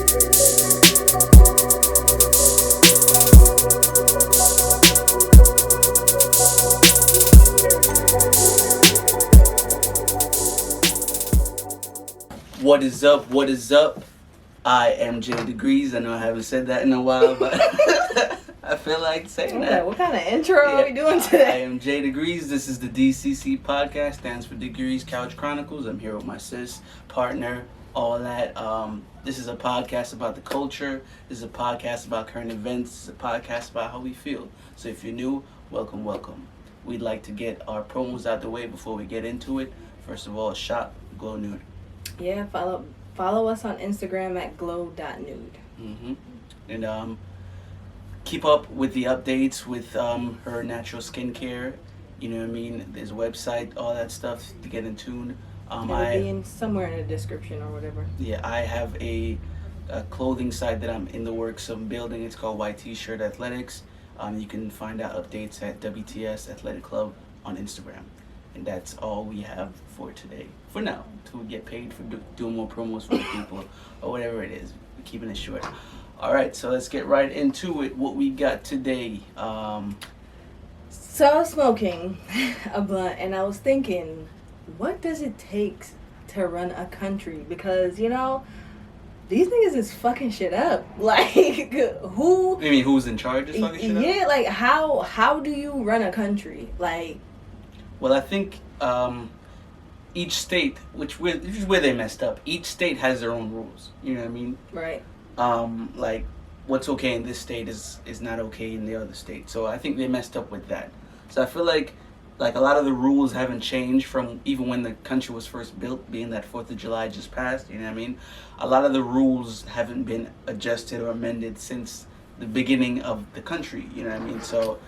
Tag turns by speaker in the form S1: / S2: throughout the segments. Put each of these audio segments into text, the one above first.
S1: What is up? What is up? I am J.Degrees. I know I haven't said that in a while, but I feel like saying that.
S2: What kind of intro are we doing today?
S1: I am J.Degrees. This is the D.C.C podcast, stands for Degrees Couch Chronicles. I'm here with my sis, partner, all that. This is a podcast about the culture. This is a podcast about current events. This is a podcast about how we feel. So if you're new, welcome, welcome. We'd like to get our promos out the way before we get into it. First of all, shop, glow nude.
S2: Yeah, follow us on Instagram at glow.nude.
S1: Mm-hmm. And keep up with the updates with her natural skincare. You know what I mean? There's a website, all that stuff to get in tune.
S2: It'll be somewhere in the description or whatever.
S1: Yeah, I have a clothing site that I'm in the works of building. It's called YT Shirt Athletics. You can find out updates at WTS Athletic Club on Instagram. And that's all we have for today. For now, till we get paid for doing more promos for the people or whatever it is. We're keeping it short. All right, so let's get right into it. What we got today.
S2: So I was smoking a blunt and I was thinking, what does it take to run a country? Because, you know, these niggas is fucking shit up. Like, who...
S1: You mean who's in charge is fucking shit up?
S2: Yeah, like, how do you run a country? Like...
S1: Well, I think each state, which is where they messed up, each state has their own rules. You know what I mean?
S2: Right.
S1: Like, what's okay in this state is not okay in the other state. So I think they messed up with that. So I feel like a lot of the rules haven't changed from even when the country was first built, being that 4th of July just passed. You know what I mean? A lot of the rules haven't been adjusted or amended since the beginning of the country. You know what I mean? So...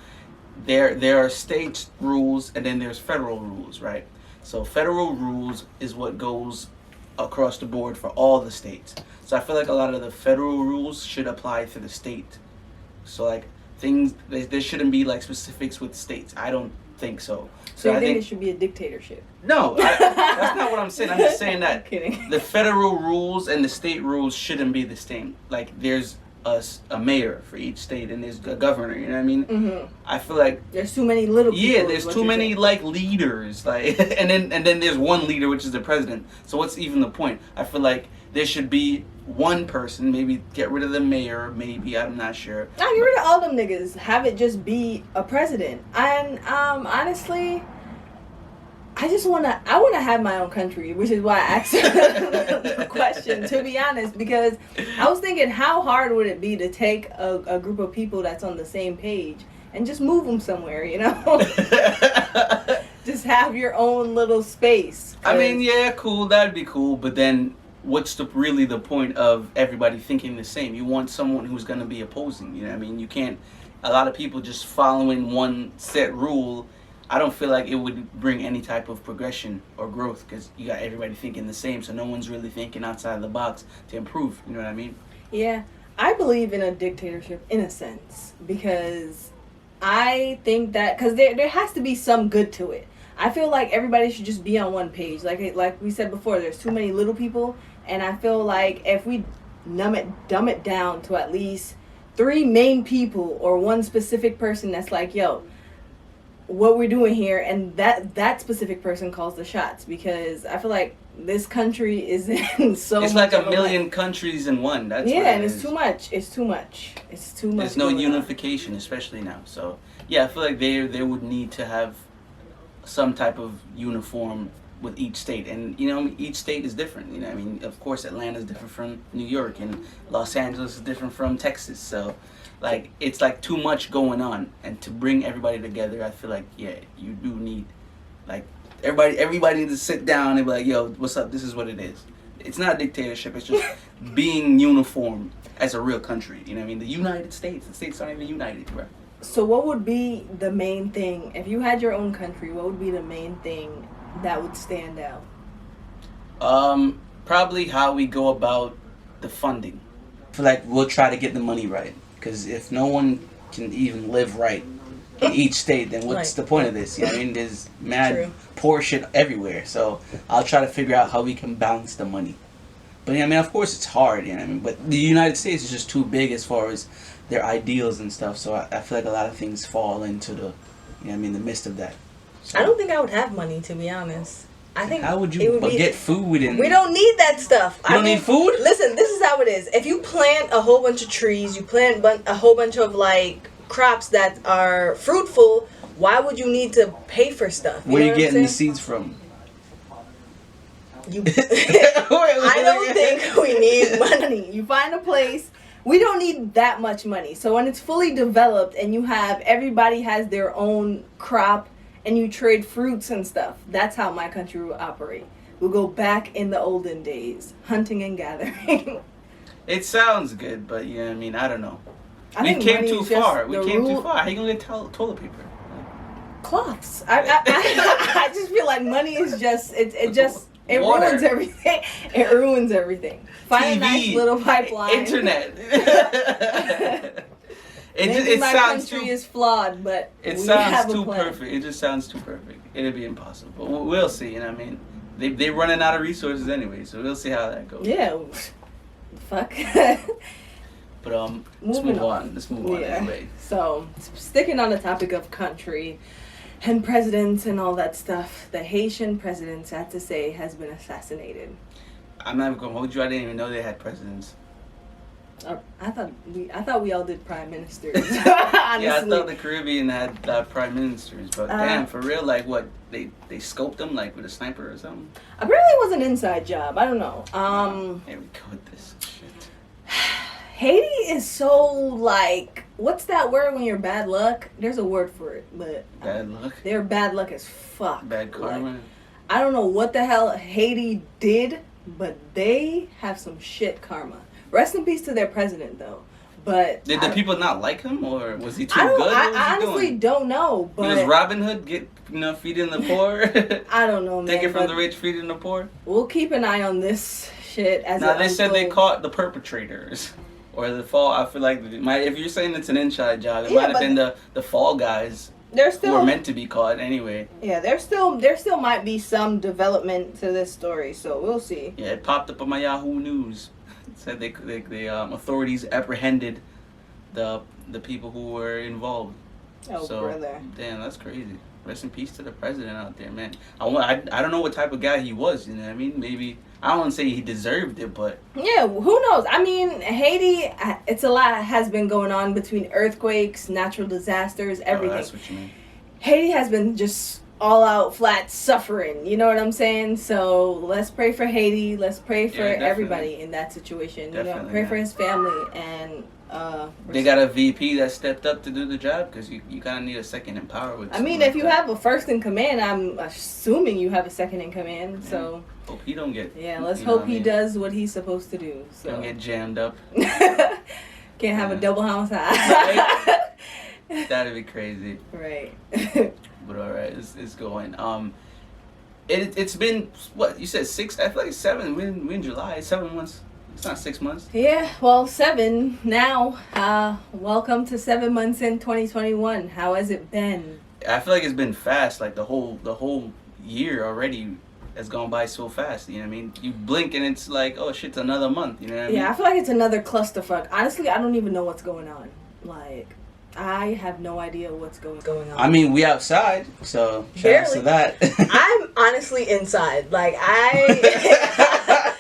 S1: There are state rules and then there's federal rules, right? So federal rules is what goes across the board for all the states. So I feel like a lot of the federal rules should apply to the state. So like things, there shouldn't be like specifics with states. I don't think so.
S2: So I think it should be a dictatorship?
S1: No, that's not what I'm saying. I'm just saying that
S2: I'm kidding.
S1: The federal rules and the state rules shouldn't be the same. Like there's a mayor for each state and there's a governor, you know what I mean?
S2: Mm-hmm.
S1: I feel like
S2: there's too many little people.
S1: Yeah, there's too many like leaders, like and then there's one leader, which is the president. So what's even the point? I feel like there should be one person, maybe get rid of the mayor, maybe, I'm not sure.
S2: Nah, get rid of all them niggas. Have it just be a president. And honestly, I want to have my own country, which is why I asked the question, to be honest, because I was thinking, how hard would it be to take a group of people that's on the same page and just move them somewhere, you know? Just have your own little space.
S1: I mean, yeah, cool, that'd be cool, but then what's really the point of everybody thinking the same? You want someone who's going to be opposing, you know what I mean? You can't, a lot of people just following one set rule. I don't feel like it would bring any type of progression or growth because you got everybody thinking the same, so no one's really thinking outside of the box to improve. You know what I mean?
S2: Yeah, I believe in a dictatorship in a sense because I think that because there has to be some good to it. I feel like everybody should just be on one page. Like we said before, there's too many little people, and I feel like if we dumb it down to at least 3 main people or one specific person that's like, yo, what we're doing here, and that specific person calls the shots, because I feel like this country is in so
S1: it's
S2: much
S1: like a million countries in one. That's
S2: yeah,
S1: what
S2: and it's too much. It's too much.
S1: There's no unification, especially now. So yeah, I feel like they would need to have some type of uniform with each state, and you know, each state is different. You know, I mean, of course, Atlanta is different from New York, and Los Angeles is different from Texas. So. Like, it's like too much going on, and to bring everybody together, I feel like, yeah, you do need, like, everybody needs to sit down and be like, yo, what's up, this is what it is. It's not a dictatorship, it's just being uniform as a real country, you know what I mean? The United States, the states aren't even united, bro.
S2: So what would be the main thing, if you had your own country, what would be the main thing that would stand out?
S1: Probably how we go about the funding. I feel like we'll try to get the money right. Because if no one can even live right in each state, then what's the point of this? You know what I mean? There's mad poor shit everywhere. So I'll try to figure out how we can balance the money. But I mean, of course, it's hard. You know what I mean? But the United States is just too big as far as their ideals and stuff. So I feel like a lot of things fall into the, you know what I mean, the midst of that. So,
S2: I don't think I would have money, to be honest. I think
S1: how would you get food? And
S2: we don't need that stuff.
S1: You don't need food?
S2: Listen, this is how it is. If you plant a whole bunch of trees, you plant a whole bunch of like crops that are fruitful, why would you need to pay for stuff?
S1: Where are you getting the seeds from?
S2: I don't think we need money. You find a place. We don't need that much money. So when it's fully developed and you have everybody has their own crop and you trade fruits and stuff, that's how my country will operate. We'll go back in the olden days, hunting and gathering.
S1: It sounds good, but you know what I mean, I don't know. We came too far. How you gonna get toilet paper?
S2: Cloths. I just feel like money is just it ruins everything. It ruins everything. Find
S1: TV,
S2: a nice little pipeline.
S1: Internet.
S2: Maybe my country is flawed, but
S1: it sounds too perfect. It just sounds too perfect. It'd be impossible. But we'll see. You know what I mean? They're running out of resources anyway, so we'll see how that goes.
S2: Yeah. Fuck.
S1: But let's move on. Let's move on anyway.
S2: So sticking on the topic of country and presidents and all that stuff, the Haitian president, sad to say, has been assassinated.
S1: I'm not even gonna hold you. I didn't even know they had presidents.
S2: I thought we all did prime ministers. Honestly.
S1: Yeah, I thought the Caribbean had prime ministers, but damn, for real, like what they scoped them like with a sniper or something.
S2: Apparently, it was an inside job. I don't know.
S1: Here we go with this shit.
S2: Haiti is so like, what's that word when you're bad luck? There's a word for it, but
S1: bad luck.
S2: They're bad luck as fuck.
S1: Bad karma.
S2: Like, I don't know what the hell Haiti did, but they have some shit karma. Rest in peace to their president, though. But
S1: did the people not like him, or was he too good?
S2: I honestly don't know. But
S1: he was Robin Hood, feeding the poor.
S2: I don't know, man.
S1: Take it from the rich, feeding the poor.
S2: We'll keep an eye on this shit as.
S1: Now they said they caught the perpetrators, or the fall. I feel like if you're saying it's an inside job, it might have been the fall guys.
S2: They're still
S1: who were meant to be caught anyway.
S2: Yeah, there still might be some development to this story, so we'll see.
S1: Yeah, it popped up on my Yahoo News. It said they authorities apprehended the people who were involved.
S2: Oh, so, brother.
S1: Damn, that's crazy. Rest in peace to the president out there, man. I don't know what type of guy he was, you know what I mean? Maybe, I don't want to say he deserved it, but...
S2: Yeah, who knows? I mean, Haiti, it's a lot has been going on between earthquakes, natural disasters, everything.
S1: Oh, that's what you mean.
S2: Haiti has been just all out flat suffering, you know what I'm saying? So let's pray for Haiti. Let's pray for everybody in that situation.
S1: Definitely,
S2: you know, pray for his family and...
S1: they got a VP that stepped up to do the job, because you kind of need a second in power with.
S2: I mean, if you have a first in command, I'm assuming you have a second in command. Yeah. So
S1: hope he don't get.
S2: Yeah, let's hope he does what he's supposed to do. So
S1: don't get jammed up.
S2: Can't have a double homicide.
S1: Right? That'd be crazy.
S2: Right.
S1: But all right, it's going. It's been what you said 6. I feel like 7. We're in July. 7 months. It's not 6 months.
S2: Yeah, well, 7 now. Welcome to 7 months in 2021. How has it been?
S1: I feel like it's been fast. Like the whole year already has gone by so fast. You know what I mean? You blink and it's like, oh shit, it's another month. You know what I mean?
S2: Yeah, I feel like it's another clusterfuck. Honestly, I don't even know what's going on. Like, I have no idea what's going on.
S1: I mean, we outside, so shout out to that.
S2: I'm honestly inside. Like,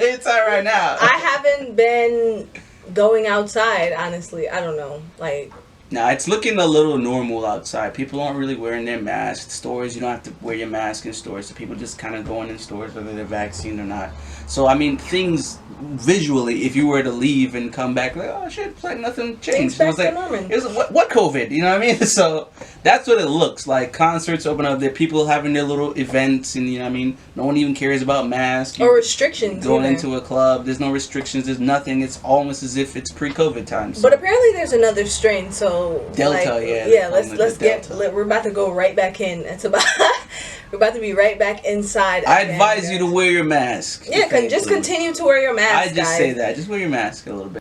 S1: inside right now.
S2: I haven't been going outside, honestly. I don't know. Like,
S1: now it's looking a little normal outside. People aren't really wearing their masks. Stores, you don't have to wear your mask in stores. So people just kind of going in stores whether they're vaccinated or not. So I mean, things visually, if you were to leave and come back, like, oh shit, it's like nothing changed. It was like, what COVID? You know what I mean? So that's what it looks like. Concerts open up, there people having their little events, and you know what I mean. No one even cares about masks
S2: or restrictions.
S1: Going into a club, there's no restrictions. There's nothing. It's almost as if it's pre-COVID times.
S2: But apparently, there's another strain. So
S1: Delta,
S2: like,
S1: yeah.
S2: Let's get. We're about to go right back in. It's about. We're about to be right back inside.
S1: I advise you to wear your mask.
S2: Yeah, just continue to wear your mask.
S1: I just say that. Just wear your mask a little bit.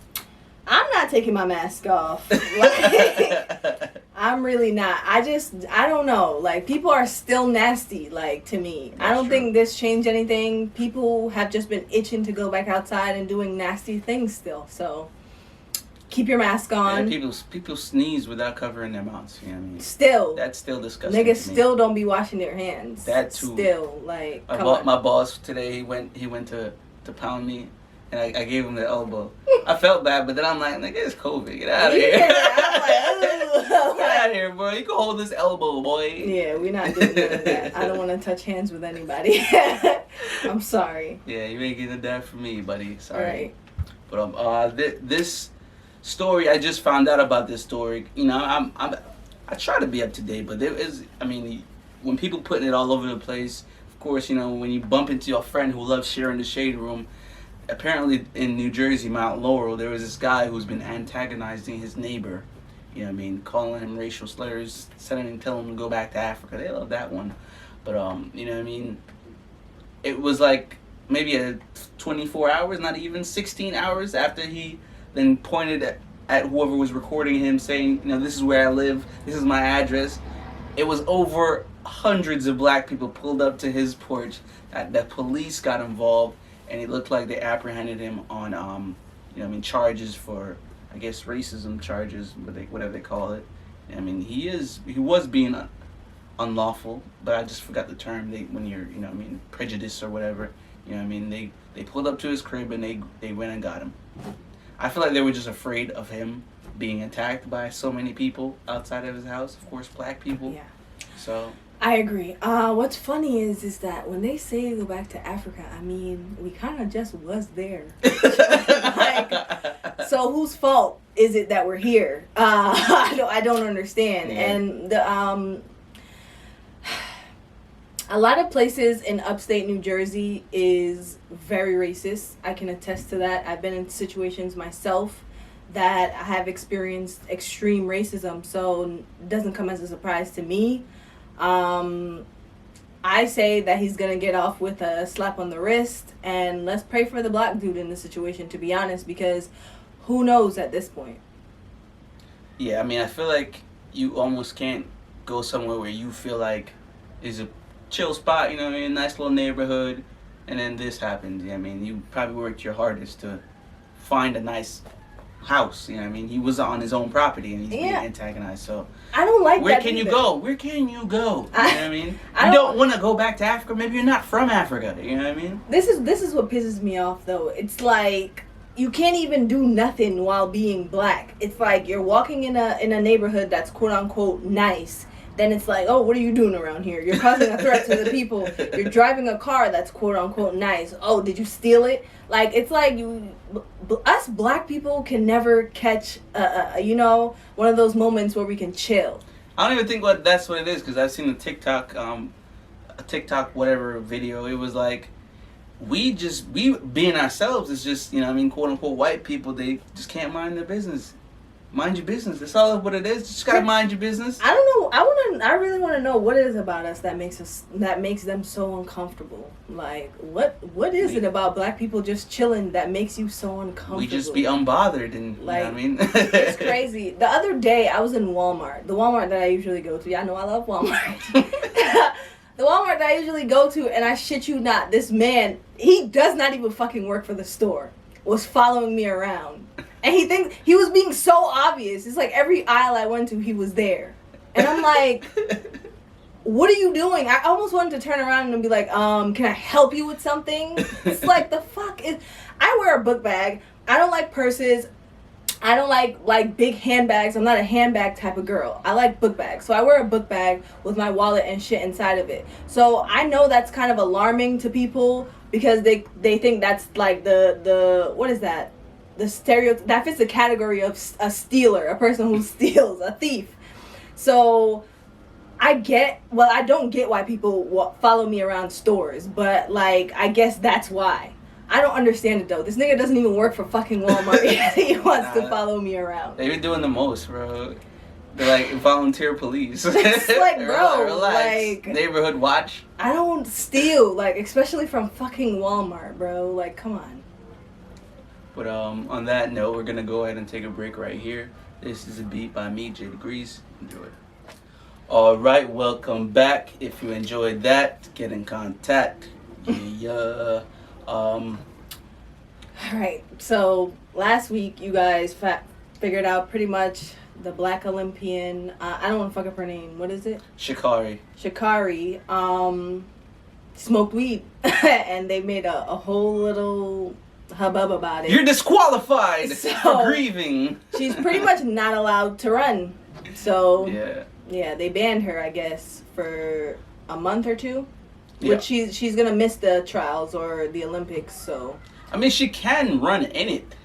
S2: I'm not taking my mask off. Like, I'm really not. I don't know. Like, people are still nasty, like, to me. I don't think this changed anything. People have just been itching to go back outside and doing nasty things still. So, keep your mask on.
S1: Yeah, people sneeze without covering their mouths. You know what I mean?
S2: Still.
S1: That's still disgusting.
S2: Niggas still don't be washing their hands.
S1: That too.
S2: Still, like,
S1: my boss today, he went to pound me. And I gave him the elbow. I felt bad, but then I'm like, nigga, it's COVID. Get out of here.
S2: I'm like,
S1: get out of here, bro. You can hold this elbow, boy.
S2: Yeah, we're not doing none of that. I don't want to touch hands with anybody. I'm sorry.
S1: Yeah, you ain't getting that from me, buddy. Sorry.
S2: Right.
S1: But this story, I just found out about this story. You know, I try to be up to date, but there is, I mean, when people putting it all over the place, of course, you know, when you bump into your friend who loves sharing the shade room. Apparently in New Jersey, Mount Laurel, there was this guy who's been antagonizing his neighbor. You know what I mean? Calling him racial slurs, telling him to go back to Africa. They love that one. But, you know what I mean? It was like maybe 24 hours, not even 16 hours after he then pointed at whoever was recording him saying, you know, this is where I live, this is my address. It was over hundreds of black people pulled up to his porch. The police got involved. And it looked like they apprehended him on, you know what I mean, charges for, I guess, racism charges, whatever they call it. I mean, he was being unlawful, but I just forgot the term. When you're, you know what I mean, prejudice or whatever. You know what I mean? They pulled up to his crib and they went and got him. I feel like they were just afraid of him being attacked by so many people outside of his house. Of course, black people.
S2: Yeah.
S1: So.
S2: I agree. What's funny is that when they say go back to Africa, I mean, we kind of just was there. Like, so whose fault is it that we're here? I don't understand. Yeah. And a lot of places in upstate New Jersey is very racist. I can attest to that. I've been in situations myself that I have experienced extreme racism, so it doesn't come as a surprise to me. I say that he's gonna get off with a slap on the wrist, and let's pray for the black dude in this situation, to be honest, because who knows at this point.
S1: Yeah, I mean, I feel like you almost can't go somewhere where you feel like is a chill spot, you know what I mean, nice little neighborhood, and then this happens. Yeah, I mean, you probably worked your hardest to find a nice house, you know what I mean? He was on his own property and he's being antagonized, so
S2: I don't like
S1: where
S2: that
S1: can
S2: either.
S1: you go? Where can you go? You know what I mean? You don't want to go back to Africa. Maybe you're not from Africa, you know what I mean?
S2: This is what pisses me off, though. It's like you can't even do nothing while being black. It's like you're walking in a neighborhood that's quote unquote nice. Then it's like, oh, what are you doing around here? You're causing a threat to the people. You're driving a car that's quote unquote nice. Oh, did you steal it? Like, it's like us black people can never catch, you know, one of those moments where we can chill.
S1: I don't even think that's what it is, because I've seen a TikTok whatever video. It was like, we being ourselves is just, you know what I mean, quote unquote white people, they just can't mind their business. Mind your business. That's all what it is. Just gotta mind your business.
S2: I don't know. I really want to know what it is about us that makes them so uncomfortable. Like, what is it about black people just chilling that makes you so uncomfortable?
S1: We just be unbothered, and
S2: like,
S1: you know what I mean?
S2: It's crazy. The other day I was in Walmart. The Walmart that I usually go to. Y'all know I love Walmart. The Walmart that I usually go to, and I shit you not, this man, he does not even fucking work for the store, was following me around. And he thinks he was being so obvious. It's like every aisle I went to, he was there. And I'm like, what are you doing? I almost wanted to turn around and be like, can I help you with something? It's like, the fuck is... I wear a book bag. I don't like purses. I don't like big handbags. I'm not a handbag type of girl. I like book bags. So I wear a book bag with my wallet and shit inside of it. So I know that's kind of alarming to people because they think that's like the what is that? The stereotype that fits the category of a stealer, a person who steals, a thief. So I don't get why people follow me around stores, but like I guess that's why. I don't understand it though. This nigga doesn't even work for fucking Walmart. He wants to follow me around.
S1: They be doing the most, bro. They're like volunteer police.
S2: It's like, bro,
S1: relax.
S2: Like
S1: Neighborhood watch.
S2: I don't steal, like especially from fucking Walmart, bro. Like, come on.
S1: But on that note, we're gonna go ahead and take a break right here. This is a beat by me, J.Degrees. Enjoy. All right, welcome back. If you enjoyed that, get in contact. Yeah.
S2: All right. So last week, you guys figured out pretty much the Black Olympian. I don't want to fuck up her name. What is it?
S1: Sha'carri.
S2: Smoked weed, and they made a whole little hubbub about it.
S1: You're disqualified
S2: So-
S1: for grieving.
S2: She's pretty much not allowed to run. So
S1: Yeah.
S2: they banned her, I guess, for a month or two.
S1: Yeah.
S2: Which she's gonna miss the trials or the Olympics. So
S1: I mean, she can run in it.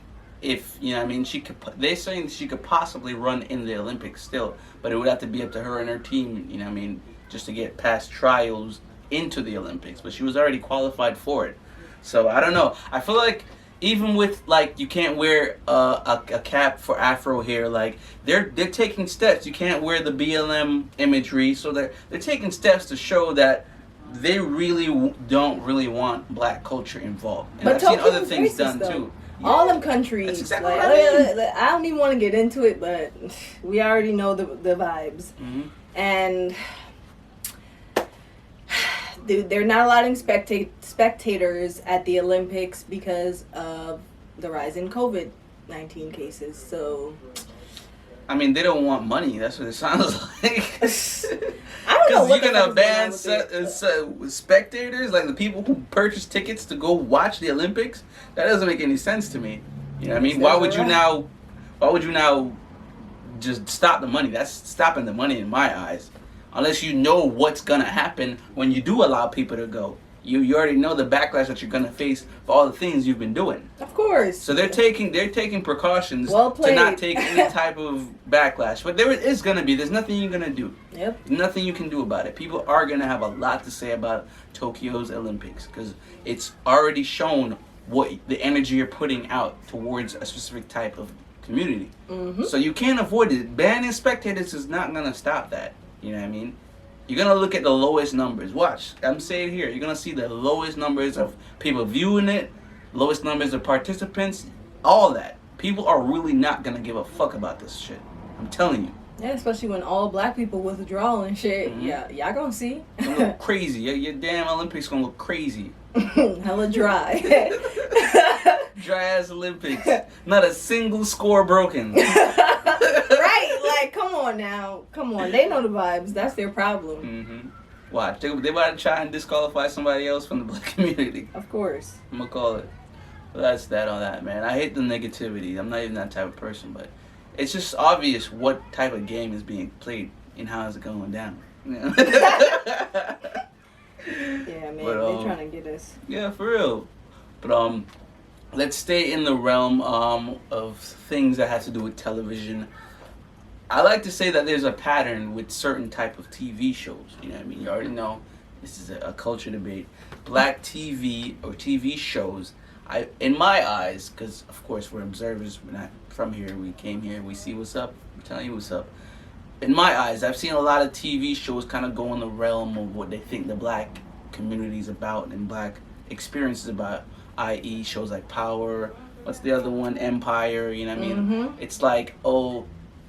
S1: If, you know what I mean, she could. They're saying she could possibly run in the Olympics still, but it would have to be up to her and her team, you know what I mean, just to get past trials into the Olympics. But she was already qualified for it. So, I don't know. I feel like even with, like, you can't wear a cap for Afro hair, like, they're taking steps. You can't wear the BLM imagery, so they're taking steps to show that they really don't really want black culture involved. And
S2: But
S1: I've seen
S2: Tokyo's
S1: other things
S2: racist,
S1: done
S2: though.
S1: too.
S2: all
S1: Yeah.
S2: them countries,
S1: That's exactly
S2: like,
S1: what I mean.
S2: I don't even want to get into it, but we already know the vibes.
S1: Mm-hmm.
S2: And they're not allowing spectators at the Olympics because of the rise in COVID-19 cases. So
S1: I mean, they don't want money. That's what it sounds like.
S2: I don't know
S1: Because
S2: what
S1: you're
S2: the
S1: gonna
S2: fuck is going on
S1: ban
S2: with it.
S1: spectators, like the people who purchase tickets to go watch the Olympics. That doesn't make any sense to me. You know what I mean? Why would you now? Why would you now just stop the money? That's stopping the money in my eyes. Unless you know what's gonna happen when you do allow people to go. You already know the backlash that you're gonna face for all the things you've been doing.
S2: Of course.
S1: So they're taking precautions
S2: Well
S1: to
S2: played.
S1: not take any type of backlash. But there is gonna be. There's nothing you're gonna do.
S2: Yep.
S1: Nothing you can do about it. People are gonna have a lot to say about Tokyo's Olympics because it's already shown what the energy you're putting out towards a specific type of community.
S2: Mm-hmm.
S1: So you can't avoid it. Banning spectators is not gonna stop that. You know what I mean? You're gonna look at the lowest numbers. Watch, I'm saying here, you're gonna see the lowest numbers of people viewing it, lowest numbers of participants, all that. People are really not gonna give a fuck about this shit. I'm telling you.
S2: Yeah, especially when all black people withdraw and shit.
S1: Mm-hmm.
S2: Yeah, y'all gonna see.
S1: It's gonna look crazy. Your damn Olympics gonna look crazy.
S2: Hella dry.
S1: Dry ass Olympics. Not a single score broken.
S2: Right, like, come on now. Come on. They know the vibes. That's their problem.
S1: Mm-hmm. Watch. They about to try and disqualify somebody else from the black community.
S2: Of course.
S1: I'm gonna call it. But that's that on that, man. I hate the negativity. I'm not even that type of person, but it's just obvious what type of game is being played and how is it going down.
S2: Yeah, man.
S1: But,
S2: They're trying to get us.
S1: Yeah, for real. But let's stay in the realm of things that have to do with television. I like to say that there's a pattern with certain type of TV shows. You know what I mean? You already know this is a culture debate. Black TV or TV shows, in my eyes, because of course we're observers, we're not from here, we came here, we see what's up, we're telling you what's up. In my eyes, I've seen a lot of TV shows kind of go in the realm of what they think the black community is about and black experiences about, i.e. shows like Power, what's the other one, Empire, you know what I mean?
S2: Mm-hmm.
S1: It's like, oh,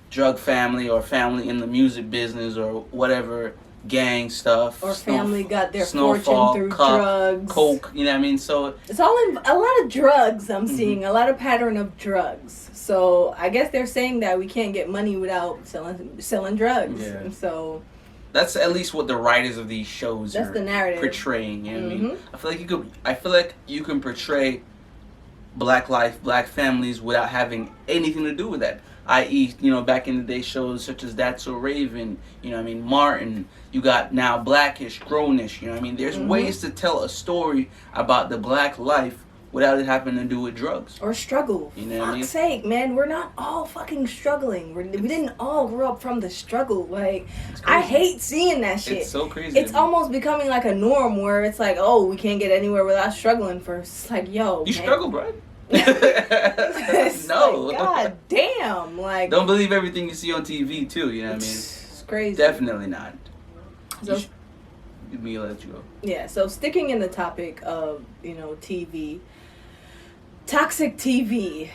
S1: drug family or family in the music business or whatever, gang stuff.
S2: Or family got their
S1: Snowfall,
S2: fortune through
S1: cup,
S2: drugs.
S1: coke, you know what I mean? So
S2: It's all in a lot of drugs. I'm seeing a lot of pattern of drugs. So I guess they're saying that we can't get money without selling drugs.
S1: Yeah.
S2: And so
S1: that's at least what the writers of these shows
S2: that's
S1: are
S2: the narrative.
S1: portraying. You know what I mean?
S2: Mhm.
S1: I feel like you can portray black life, black families without having anything to do with that. I.e., you know, back in the day, shows such as That's So Raven, you know what I mean, Martin, you got now Blackish, Grownish, you know what I mean? There's ways to tell a story about the black life without it having to do with drugs.
S2: Or struggle.
S1: You know what I mean?
S2: Fuck's sake, man. We're not all fucking struggling. We didn't all grow up from the struggle. Like, I hate seeing that shit.
S1: It's so crazy.
S2: It's almost becoming like a norm where it's like, oh, we can't get anywhere without struggling first. It's like, yo,
S1: You
S2: man.
S1: struggle, bro.
S2: It's
S1: No.
S2: like, God damn. Like,
S1: Don't believe everything you see on TV, too, you know what I mean?
S2: it's crazy.
S1: Definitely not.
S2: So,
S1: Let me let you go.
S2: yeah, so sticking in the topic of, TV, toxic TV.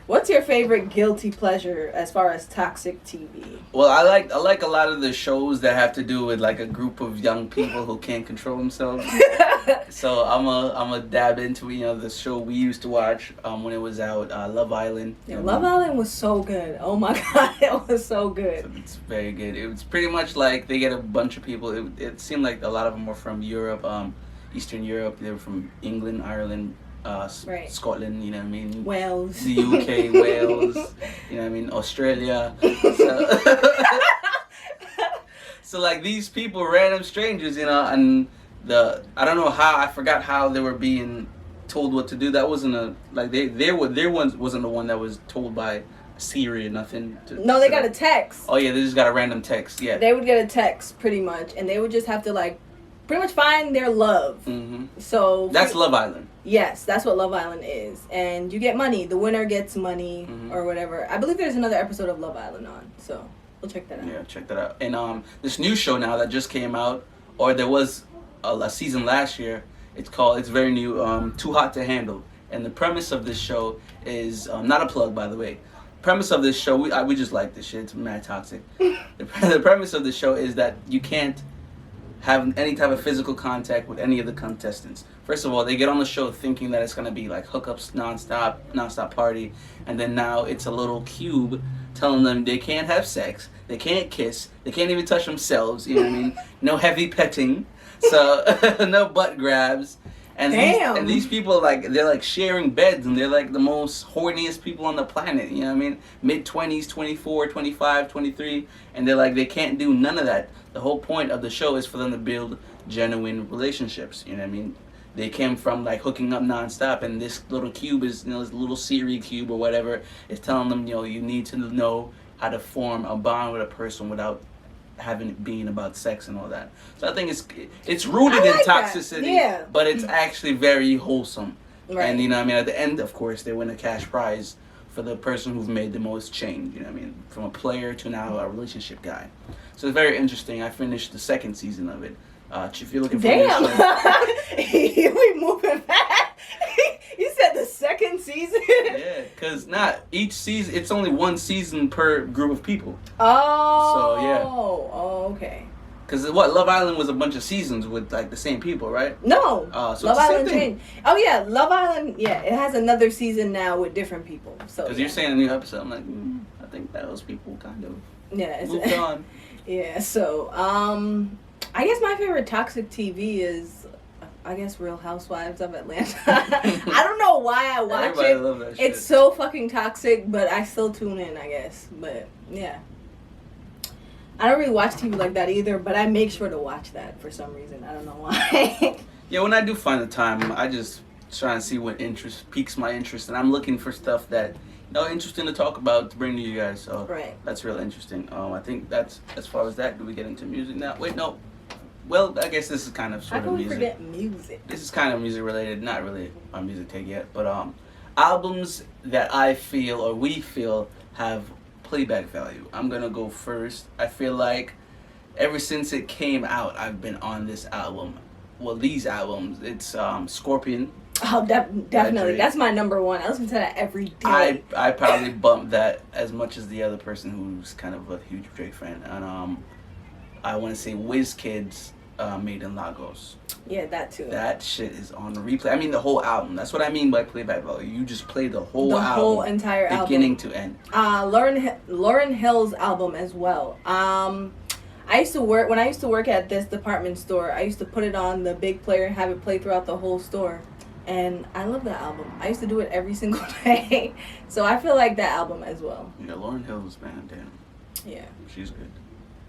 S2: What's your favorite guilty pleasure as far as toxic TV?
S1: Well, I like a lot of the shows that have to do with like a group of young people who can't control themselves. So I'm a dab into the show we used to watch when it was out, Love Island.
S2: Yeah, Love Island was so good. Oh my god, it was so good.
S1: So it's very good. It was pretty much like they get a bunch of people. It seemed like a lot of them were from Europe, Eastern Europe. They were from England, Ireland.
S2: Right.
S1: Scotland, you know what I mean?
S2: Wales.
S1: The UK, Wales, you know what I mean? Australia. So, so like these people, random strangers, and I don't know how, I forgot how they were being told what to do. That wasn't their one wasn't the one that was told by Siri or nothing.
S2: No, they got a text.
S1: Oh yeah, they just got a random text, yeah.
S2: They would get a text pretty much, and they would just have to like pretty much find their love.
S1: Mm-hmm.
S2: So
S1: that's Love Island.
S2: Yes, that's what Love Island is. And you get money. The winner gets money or whatever. I believe there's another episode of Love Island on, so we'll check that out.
S1: Yeah, check that out. And this new show now that just came out, or there was a season last year, it's very new, Too Hot to Handle. And the premise of this show is, not a plug by the way, premise of this show, we just like this shit, it's mad toxic. The premise of the show is that you can't have any type of physical contact with any of the contestants. First of all, they get on the show thinking that it's gonna be like hookups nonstop party, and then now it's a little cube telling them they can't have sex, they can't kiss, they can't even touch themselves. You know what I mean? No heavy petting, so no butt grabs. And these people they're sharing beds, and they're like the most horniest people on the planet. You know what I mean? Mid-20s, 24, 25, 23, and they can't do none of that. The whole point of the show is for them to build genuine relationships. You know what I mean? They came from hooking up nonstop, and this little cube is this little Siri cube or whatever is telling them you need to know how to form a bond with a person without having it being about sex and all that. So I think it's rooted in toxicity, but it's actually very wholesome. Right. And what I mean, at the end, of course, they win a cash prize for the person who's made the most change. You know what I mean, from a player to now a relationship guy. So it's very interesting. I finished the second season of it. If you're looking for
S2: we moving fast. You said the second season.
S1: Yeah, because not each season. It's only one season per group of people.
S2: Oh.
S1: So yeah.
S2: Oh, okay.
S1: Because Love Island was a bunch of seasons with the same people, right?
S2: No.
S1: So
S2: Love Island changed. Oh yeah, Love Island. Yeah, it has another season now with different people. So.
S1: Because you're saying a new episode, I'm like, I think those people kind of moved on.
S2: Yeah. So I guess my favorite toxic TV is, Real Housewives of Atlanta. I don't know why I watch
S1: Everybody love that shit.
S2: It's so fucking toxic, but I still tune in, I guess. But yeah, I don't really watch TV like that either, but I make sure to watch that for some reason. I don't know why.
S1: Yeah, when I do find the time, I just try and see what piques my interest, and I'm looking for stuff that interesting to talk about to bring to you guys. So
S2: right.
S1: That's real interesting. I think that's as far as that. Do we get into music now? Wait, no. Well, I guess this is kind of sort of music.
S2: Forget music.
S1: This is kind of music related, not really a music take yet, but albums that I feel or we feel have playback value. I'm gonna go first. I feel like ever since it came out, I've been on this album. Well, these albums. It's Scorpion.
S2: Oh, definitely. That's my number one. I listen to that every day.
S1: I probably bumped that as much as the other person who's kind of a huge Drake fan, and I want to say WizKid's Made in Lagos.
S2: Yeah, that too.
S1: That shit is on replay. I mean, the whole album. That's what I mean by playback value. You just play the whole album. The whole
S2: entire album.
S1: Beginning to end.
S2: Lauryn Hill's album as well. When I used to work at this department store, I used to put it on the big player and have it play throughout the whole store. And I love that album. I used to do it every single day. So I feel like that album as well.
S1: Yeah, Lauryn Hill's, man, damn.
S2: Yeah.
S1: She's good.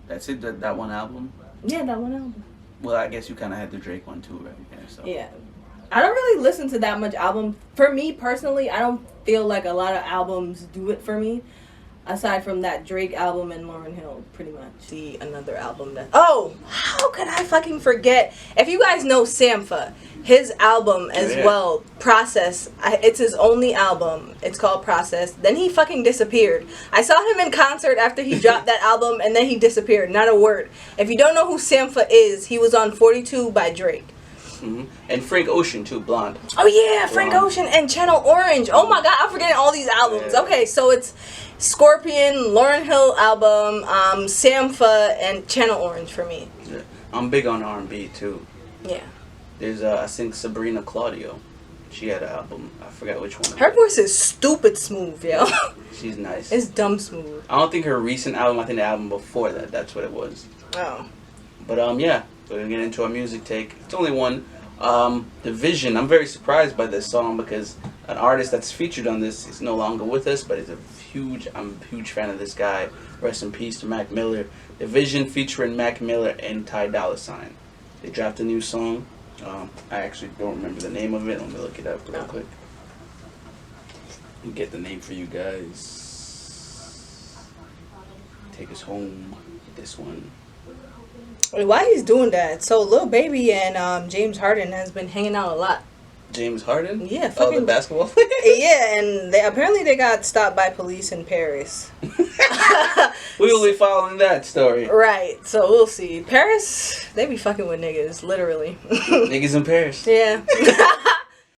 S1: That's it, that one album?
S2: Yeah, that one album.
S1: Well, I guess you kind of had the Drake one too, right? Yeah, so.
S2: Yeah. I don't really listen to that much album. For me, personally, I don't feel like a lot of albums do it for me. Aside from that Drake album and Lauryn Hill, pretty much. See, another album that... Oh! How could I fucking forget? If you guys know Sampha, his album as well, Process, it's his only album. It's called Process. Then he fucking disappeared. I saw him in concert after he dropped that album, and then he disappeared. Not a word. If you don't know who Sampha is, he was on 42 by Drake.
S1: And Frank Ocean too, Blonde.
S2: Oh yeah, Frank
S1: Blonde.
S2: Ocean and Channel Orange. Oh my God, I'm forgetting all these albums.
S1: Yeah.
S2: Okay, so it's Scorpion, Lauryn Hill album, Sampha, and Channel Orange for me.
S1: Yeah. I'm big on R&B too.
S2: Yeah.
S1: There's I think Sabrina Claudio. She had an album. I forgot which one.
S2: Her voice is stupid smooth, yo.
S1: She's nice.
S2: It's dumb smooth.
S1: I don't think her recent album. I think the album before that. That's what it was.
S2: Oh.
S1: But yeah, we're gonna get into our music take. It's only one. Dvsn. I'm very surprised by this song because an artist that's featured on this is no longer with us, but I'm a huge fan of this guy. Rest in peace to Mac Miller. Dvsn featuring Mac Miller and Dolla. They dropped a new song. I actually don't remember the name of it. Let me look it up real quick. I'll get the name for you guys. Take us home with this one.
S2: Why he's doing that? So Lil Baby and James Harden has been hanging out a lot.
S1: James Harden?
S2: Yeah,
S1: Oh,
S2: fucking
S1: the basketball player?
S2: yeah, and they got stopped by police in Paris.
S1: We will be following that story.
S2: Right, so we'll see. Paris, they be fucking with niggas, literally.
S1: Niggas in Paris.
S2: Yeah.